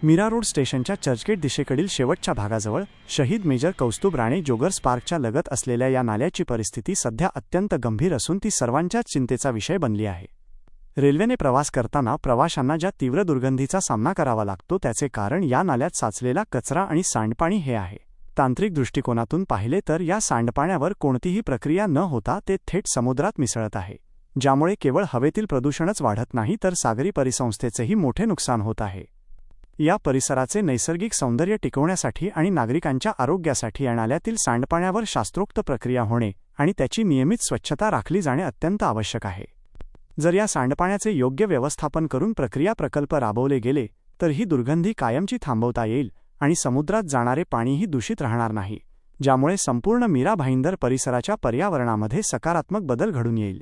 Mira road स्टेशनच्या चर्चगेट दिशेकडील शेवटच्या भागाजवळ शहीद मेजर कौस्तुभ राणे जोगर्स पार्कच्या लगत असलेल्या या नाल्याची परिस्थिती सध्या अत्यंत गंभीर असून ती सर्वांच्याच चिंतेचा विषय बनली आहे। रेल्वेने प्रवास करताना प्रवाशांना ज्या तीव्र दुर्गंधीचा सामना करावा लागतो त्याचे कारण या नाल्यात साचलेला कचरा आणि सांडपाणी हे आहे। तांत्रिक दृष्टिकोनातून पाहिले तर या सांडपाण्यावर कोणतीही प्रक्रिया न होता ते थेट समुद्रात मिसळत आहे, ज्यामुळे केवळ हवेतील प्रदूषणच वाढत नाही तर सागरी परिसंस्थेचेही मोठे नुकसान होत आहे। या परिसराचे नैसर्गिक सौंदर्य टिकवण्यासाठी आणि नागरिकांच्या आरोग्यासाठी या नाल्यातील सांडपाण्यावर शास्त्रोक्त प्रक्रिया होणे आणि त्याची नियमित स्वच्छता राखली जाणे अत्यंत आवश्यक आहे। जर या सांडपाण्याचे योग्य व्यवस्थापन करून प्रक्रिया प्रकल्प राबवले गेले तर ही दुर्गंधी कायमची थांबवता येईल आणि समुद्रात जाणारे पाणीही दूषित राहणार नाही, ज्यामुळे संपूर्ण मीरा भाईंदर परिसराच्या पर्यावरणामध्ये सकारात्मक बदल घडून येईल।